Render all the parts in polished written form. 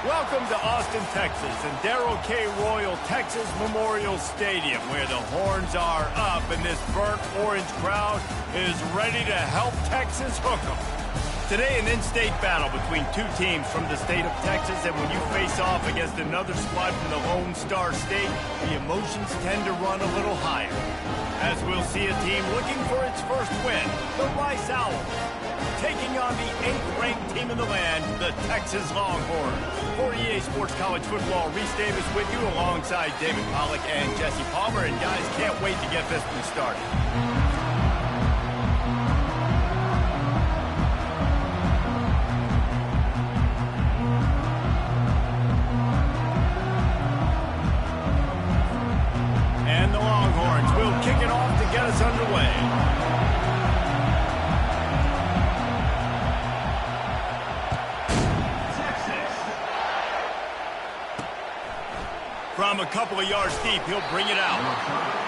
Welcome to Austin, Texas, and Darrell K. Royal Texas Memorial Stadium, where the horns are up and this burnt orange crowd is ready to help Texas hook 'em. Today, an in-state battle between two teams from the state of Texas, and when you face off against another squad from the Lone Star State, the emotions tend to run a little higher. As we'll see a team looking for its first win, the Rice Owls, taking on the 8th-ranked team in the land, the Texas Longhorns. For EA Sports College Football, Reese Davis with you alongside David Pollack and Jesse Palmer. And guys, can't wait to get this one started. And the Longhorns will kick it off to get us underway. From a couple of yards deep, he'll bring it out.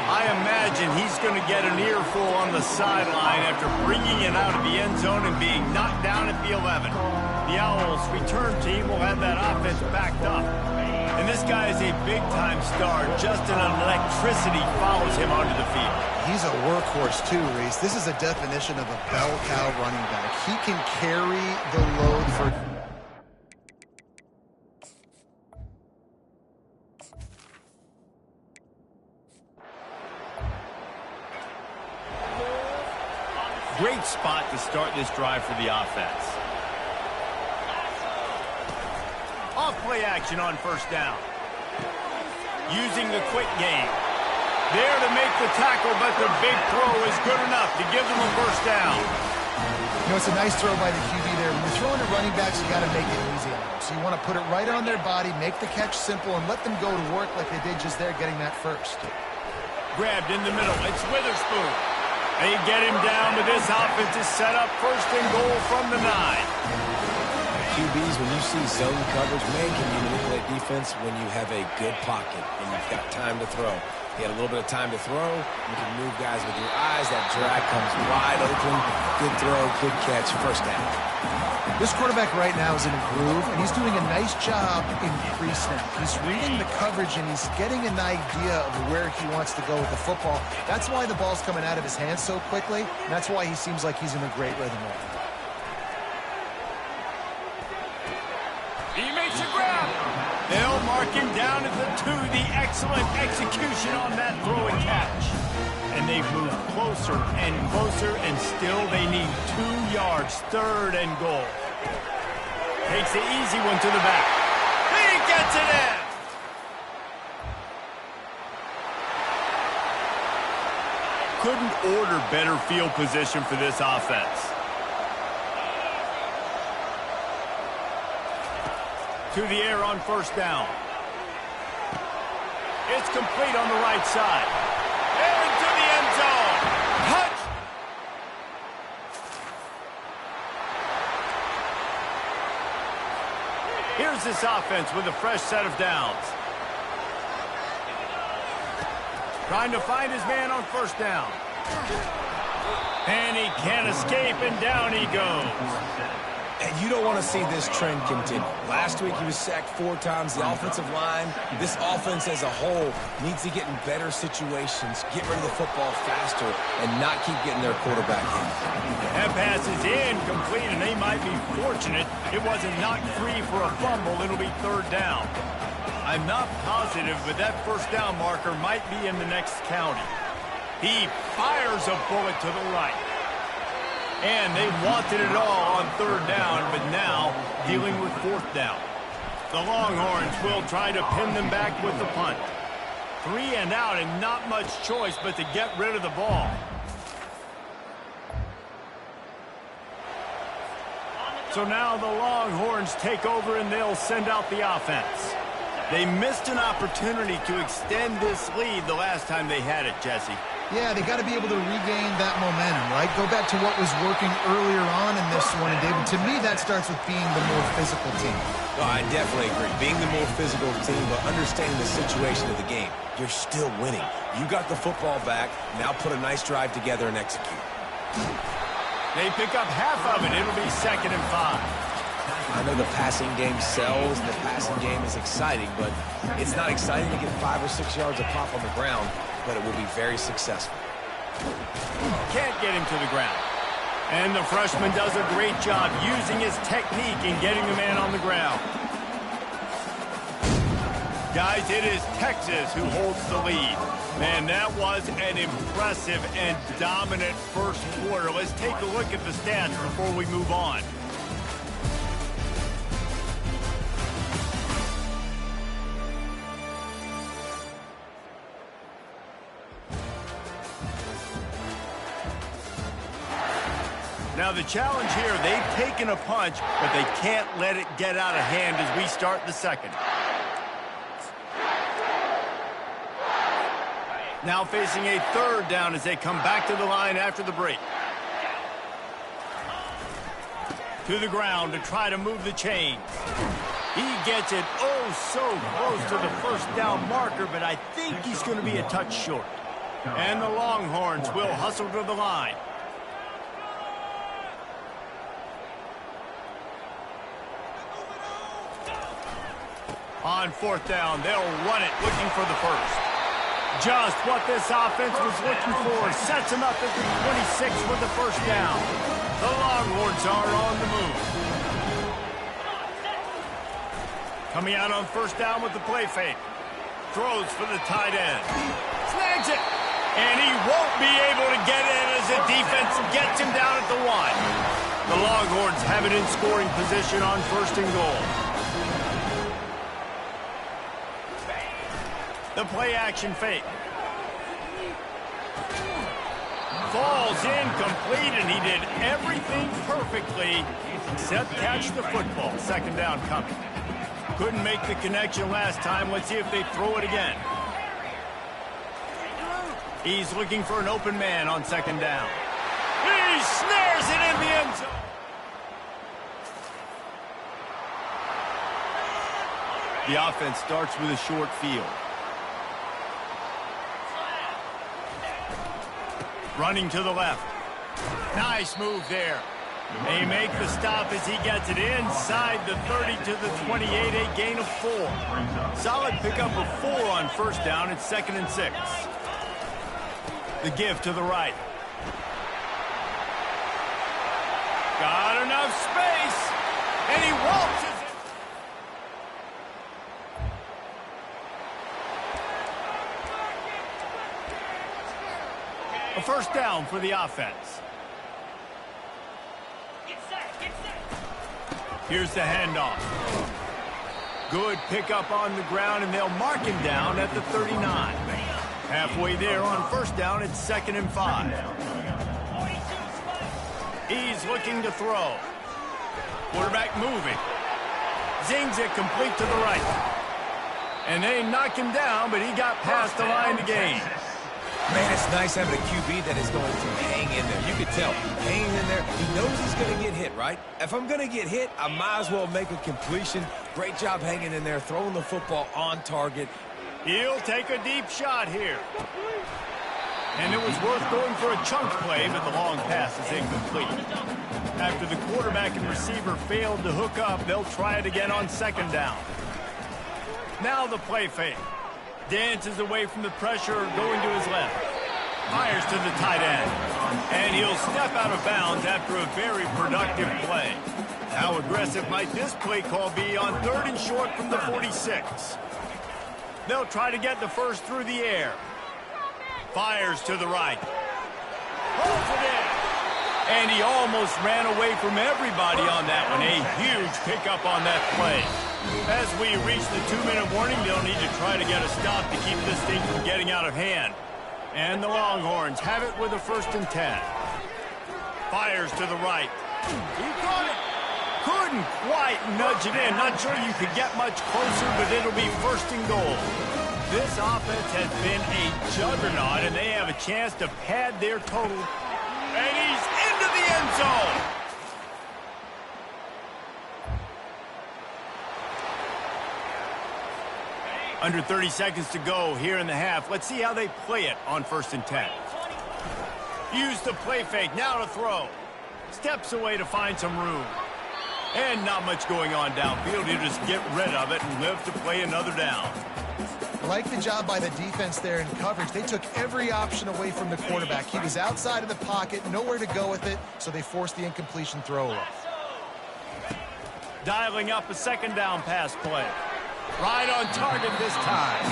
I imagine he's going to get an earful on the sideline after bringing it out of the end zone and being knocked down at the 11. The Owls' return team will have that offense backed up. And this guy is a big-time star. Just an electricity follows him onto the field. He's a workhorse too, Reese. This is a definition of a bell cow running back. He can carry the load for... Great spot to start this drive for the offense. Off play action on first down. Using the quick game. There to make the tackle, but the big throw is good enough to give them a first down. You know, it's a nice throw by the QB there. When you're throwing to running backs, you got to make it easy on them. So you want to put it right on their body, make the catch simple, and let them go to work like they did just there, getting that first. Grabbed in the middle. It's Witherspoon. They get him down, but this offense is set up first and goal from the 9. QBs, when you see zone coverage, man, can you manipulate defense when you have a good pocket and you've got time to throw. You had a little bit of time to throw. You can move guys with your eyes. That drag comes wide open. Good throw, good catch, first down. This quarterback right now is in a groove, and he's doing a nice job in pre-snap. He's reading the coverage, and he's getting an idea of where he wants to go with the football. That's why the ball's coming out of his hands so quickly, and that's why he seems like he's in a great rhythm right now. He makes a grab. They'll mark him down at the 2. The excellent execution on that throw and catch. And they've moved closer and closer, and still they need 2 yards, third and goal. Takes the easy one to the back. He gets it in. Couldn't order better field position for this offense. To the air on first down. It's complete on the right side. Into the end zone. Touch! Here's this offense with a fresh set of downs. Trying to find his man on first down. And he can't escape, and down he goes. And you don't want to see this trend continue. Last week he was sacked 4 times. The offensive line, this offense as a whole, needs to get in better situations, get rid of the football faster, and not keep getting their quarterback hit. That pass is incomplete, and they might be fortunate it wasn't knocked free for a fumble. It'll be third down. I'm not positive, but that first down marker might be in the next county. He fires a bullet to the right. And they wanted it all on third down, but now dealing with fourth down. The Longhorns will try to pin them back with the punt. 3 and out, and not much choice but to get rid of the ball. So now the Longhorns take over, and they'll send out the offense. They missed an opportunity to extend this lead the last time they had it, Jesse. Yeah, they got to be able to regain that momentum, right? Go back to what was working earlier on in this one, and David, to me, that starts with being the more physical team. No, I definitely agree. Being the more physical team, but understanding the situation of the game. You're still winning. You got the football back. Now put a nice drive together and execute. They pick up half of it. It'll be 2nd and 5. I know the passing game sells, and the passing game is exciting, but it's not exciting to get 5 or 6 yards of pop on the ground, but it will be very successful. Can't get him to the ground. And the freshman does a great job using his technique in getting the man on the ground. Guys, it is Texas who holds the lead. Man, that was an impressive and dominant first quarter. Let's take a look at the stats before we move on. Now the challenge here, they've taken a punch, but they can't let it get out of hand as we start the second. Now facing a third down as they come back to the line after the break. To the ground to try to move the chains. He gets it oh so close to the first down marker, but I think he's going to be a touch short. And the Longhorns will hustle to the line. On fourth down, they'll run it, looking for the first. Just what this offense was looking for. Sets him up at the 26 for the first down. The Longhorns are on the move. Coming out on first down with the play fake. Throws for the tight end. Snags it. And he won't be able to get in as the defense gets him down at the 1. The Longhorns have it in scoring position on first and goal. The play-action fake. Falls incomplete, and he did everything perfectly except catch the football. Second down coming. Couldn't make the connection last time. Let's see if they throw it again. He's looking for an open man on second down. He snares it in the end zone. The offense starts with a short field. Running to the left. Nice move there. They make the stop as he gets it inside the 30 to the 28, a gain of 4. Solid pickup of 4 on first down. It's 2nd and 6. The give to the right. Got enough space. And he waltzes it. A first down for the offense. Here's the handoff. Good pickup on the ground, and they'll mark him down at the 39. Halfway there on first down, it's 2nd and 5. He's looking to throw. Quarterback moving. Zings it complete to the right. And they knock him down, but he got past the line to gain. Man, it's nice having a QB that is going to hang in there. You can tell, hanging in there, he knows he's going to get hit, right? If I'm going to get hit, I might as well make a completion. Great job hanging in there, throwing the football on target. He'll take a deep shot here. And it was worth going for a chunk play, but the long pass is incomplete. After the quarterback and receiver failed to hook up, they'll try it again on second down. Now the play fake. Dances away from the pressure, going to his left. Fires to the tight end. And he'll step out of bounds after a very productive play. How aggressive might this play call be on 3rd and short from the 46? They'll try to get the first through the air. Fires to the right. Holds it in. And he almost ran away from everybody on that one. A huge pickup on that play. As we reach the 2-minute warning, they'll need to try to get a stop to keep this thing from getting out of hand. And the Longhorns have it with a 1st and 10. Fires to the right. He caught it. Couldn't quite nudge it in. Not sure you could get much closer, but it'll be 1st and goal. This offense has been a juggernaut, and they have a chance to pad their total. And he's into the end zone. Under 30 seconds to go here in the half. Let's see how they play it on 1st and 10. Use the play fake, now to throw. Steps away to find some room. And not much going on downfield. He'll just get rid of it and live to play another down. Like the job by the defense there in coverage. They took every option away from the quarterback. He was outside of the pocket, nowhere to go with it, so they forced the incompletion throw away. Dialing up a second down pass play. Right on target this time.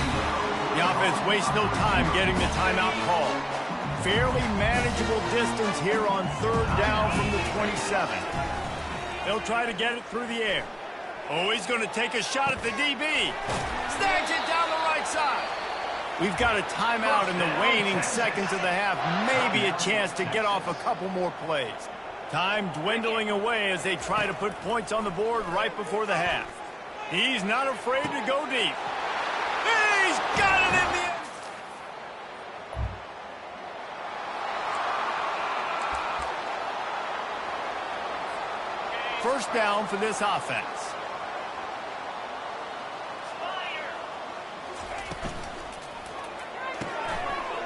The offense wastes no time getting the timeout call. Fairly manageable distance here on third down from the 27. They'll try to get it through the air. Oh, he's going to take a shot at the DB. Snags it down the right side. We've got a timeout in the waning seconds of the half. Maybe a chance to get off a couple more plays. Time dwindling away as they try to put points on the board right before the half. He's not afraid to go deep. He's got it in the end. First down for this offense.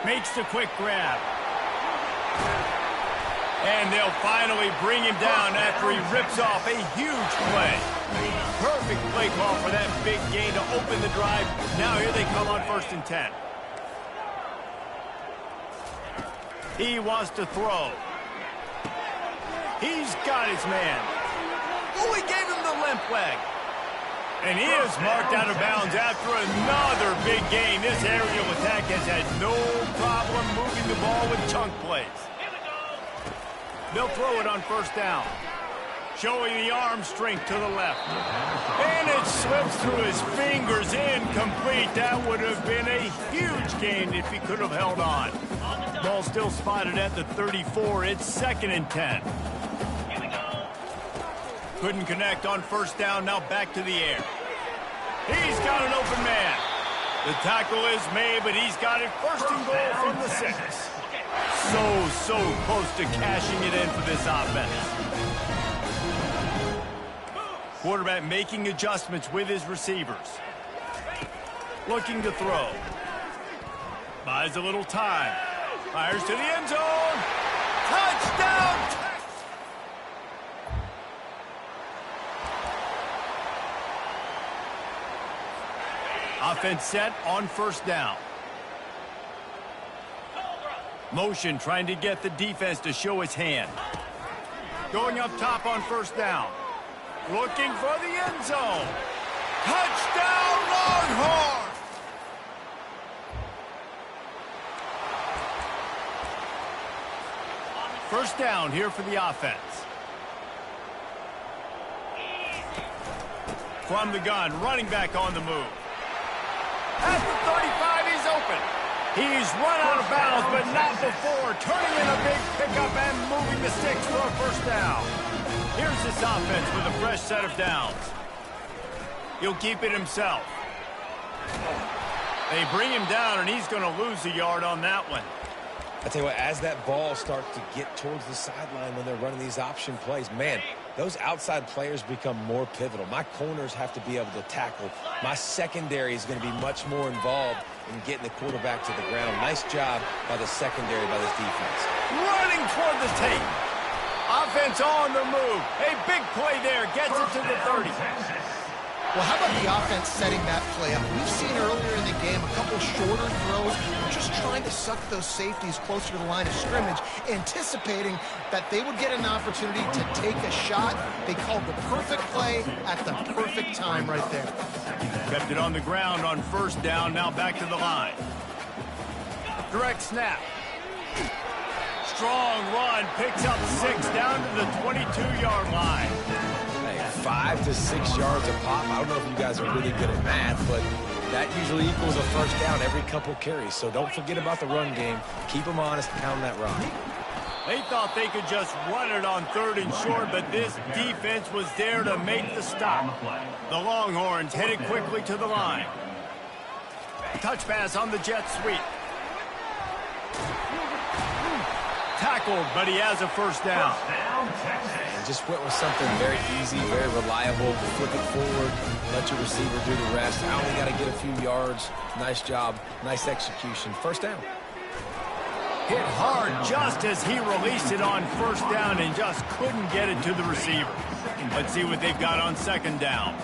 Makes the quick grab. And they'll finally bring him down after he rips off a huge play. Perfect play call for that big gain to open the drive. Now here they come on 1st and 10. He wants to throw. He's got his man. Oh, he gave him the limp leg. And he is marked out of bounds after another big gain. This aerial attack has had no problem moving the ball with chunk plays. They'll throw it on 1st down. Showing the arm strength to the left. And it slips through his fingers, incomplete. That would have been a huge gain if he could have held on. Ball still spotted at the 34. It's 2nd and 10. Couldn't connect on 1st down. Now back to the air. He's got an open man. The tackle is made, but he's got it 1st and goal from the 6. So close to cashing it in for this offense. Quarterback making adjustments with his receivers. Looking to throw. Buys a little time. Fires to the end zone. Touchdown! Offense set on 1st down. Motion trying to get the defense to show his hand. Going up top on 1st down. Looking for the end zone. Touchdown, Longhorn! First down here for the offense. From the gun, running back on the move. At the 35, he's open. He's run out of bounds, but not before. Turning in a big pickup and moving the sticks for a 1st down. Here's this offense with a fresh set of downs. He'll keep it himself. They bring him down, and he's going to lose a yard on that one. I tell you what, as that ball starts to get towards the sideline when they're running these option plays, man, those outside players become more pivotal. My corners have to be able to tackle. My secondary is going to be much more involved in getting the quarterback to the ground. Nice job by the secondary, by this defense. Running toward the tape. Offense on the move. A big play there. Gets it to the 30. Well, how about the offense setting that play up? We've seen earlier in the game a couple shorter throws, just trying to suck those safeties closer to the line of scrimmage, anticipating that they would get an opportunity to take a shot. They called the perfect play at the perfect time right there. Kept it on the ground on 1st down, now back to the line. Direct snap. Strong run, picks up 6 down to the 22-yard line. 5 to 6 yards a pop. I don't know if you guys are really good at math, but that usually equals a 1st down every couple carries. So don't forget about the run game. Keep them honest, pound that rock. They thought they could just run it on 3rd and short, but this defense was there to make the stop. The Longhorns headed quickly to the line. Touch pass on the jet sweep. Tackled, but he has a 1st down. Just went with something very easy, very reliable. Flip it forward, let your receiver do the rest. I only got to get a few yards. Nice job, nice execution. 1st down. Hit hard just as he released it on 1st down and just couldn't get it to the receiver. Let's see what they've got on second down.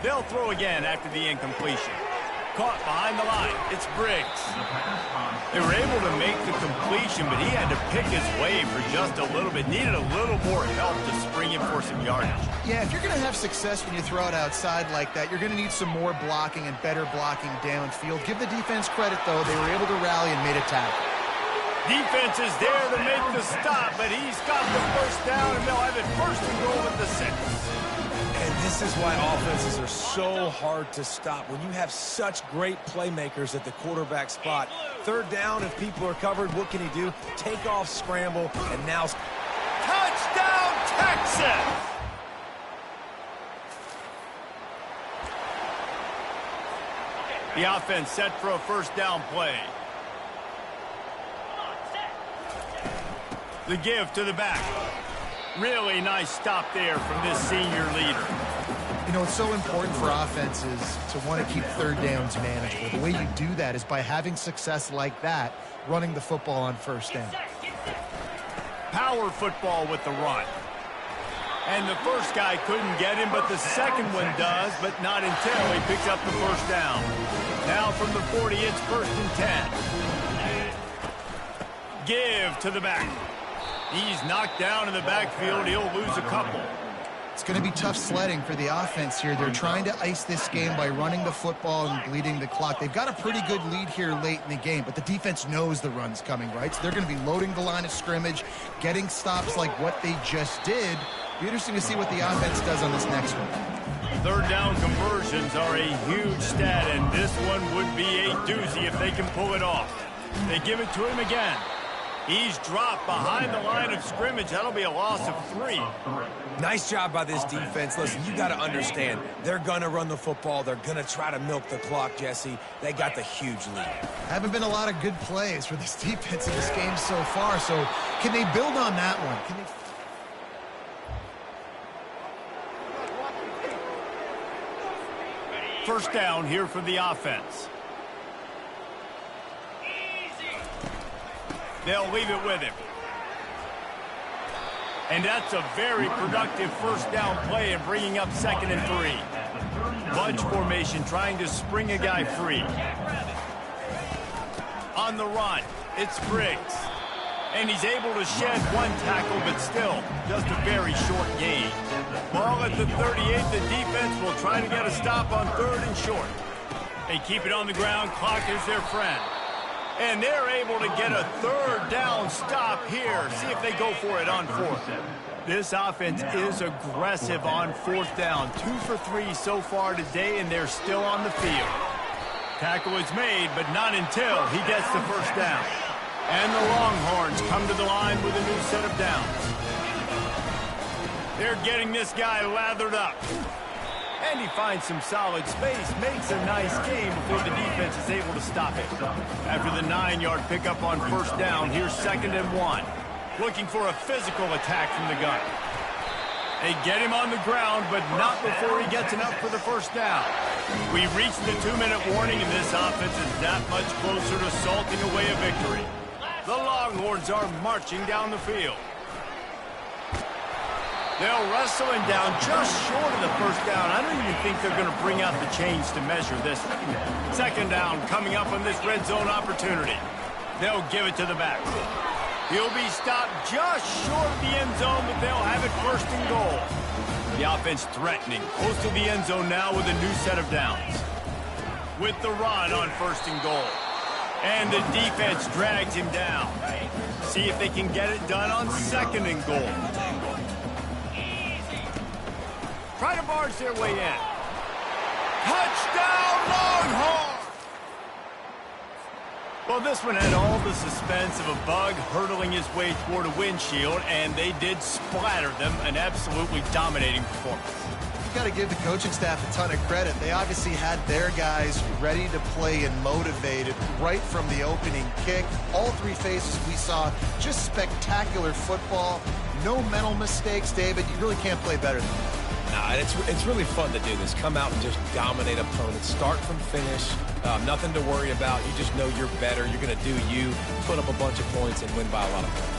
They'll throw again after the incompletion. Caught behind the line. It's Briggs. They were able to make the completion, but he had to pick his way for just a little bit. Needed a little more help to spring him for some yardage. Yeah, if you're going to have success when you throw it outside like that, you're going to need some more blocking and better blocking downfield. Give the defense credit, though. They were able to rally and made a tackle. Defense is there to make the stop, but he's got the first down, and they'll have it first and goal at the 6. And this is why offenses are so hard to stop. When you have such great playmakers at the quarterback spot, third down, if people are covered, what can he do? Take off, scramble, and now... Touchdown, Texas! The offense set for a first down play. The give to the back. Really nice stop there from this senior leader. You know, it's so important for offenses to want to keep third downs manageable. The way you do that is by having success like that, running the football on first down. Power football with the run. And the first guy couldn't get him, but the second one does, but not until he picks up the first down. Now from the 40, it's first and 10. Give to the back. He's knocked down in the backfield. He'll lose a couple. It's going to be tough sledding for the offense here. They're trying to ice this game by running the football and bleeding the clock. They've got a pretty good lead here late in the game, but the defense knows the run's coming, right? So they're going to be loading the line of scrimmage, getting stops like what they just did. Be interesting to see what the offense does on this next one. Third down conversions are a huge stat, and this one would be a doozy if they can pull it off. They give it to him again. He's dropped behind the line of scrimmage. That'll be a loss of 3. Nice job by this defense. Listen, you got to understand, they're going to run the football. They're going to try to milk the clock, Jesse. They got the huge lead. Haven't been a lot of good plays for this defense in this game so far, so can they build on that one? Can they... First down here for the offense. They'll leave it with him. And that's a very productive first down play and bringing up second and 3. Bunch formation trying to spring a guy free. On the run, it's Briggs. And he's able to shed one tackle, but still just a very short gain. Ball at the 38, the defense will try to get a stop on third and short. They keep it on the ground, clock is their friend. And they're able to get a third down stop here. See if they go for it on fourth. This offense is aggressive on fourth down. 2 for 3 so far today, and they're still on the field. Tackle is made, but not until he gets the first down. And the Longhorns come to the line with a new set of downs. They're getting this guy lathered up. And he finds some solid space, makes a nice game before the defense is able to stop it. After the 9-yard pickup on first down, here's second and 1. Looking for a physical attack from the gun. They get him on the ground, but not before he gets enough for the first down. We reached the 2-minute warning, and this offense is that much closer to salting away a victory. The Longhorns are marching down the field. They'll wrestle him down just short of the first down. I don't even think they're going to bring out the chains to measure this. Second down coming up on this red zone opportunity. They'll give it to the back. He'll be stopped just short of the end zone, but they'll have it first and goal. The offense threatening, close to the end zone now with a new set of downs. With the run on first and goal. And the defense drags him down. See if they can get it done on second and goal. Try to barge their way in. Touchdown, Longhorns! Well, this one had all the suspense of a bug hurtling his way toward a windshield, and they did splatter them. An absolutely dominating performance. You got to give the coaching staff a ton of credit. They obviously had their guys ready to play and motivated right from the opening kick. All 3 phases we saw, just spectacular football. No mental mistakes, David. You really can't play better than that. Nah, it's really fun to do this. Come out and just dominate opponents. Start from finish. Nothing to worry about. You just know you're better. You're going to do you, put up a bunch of points, and win by a lot of points.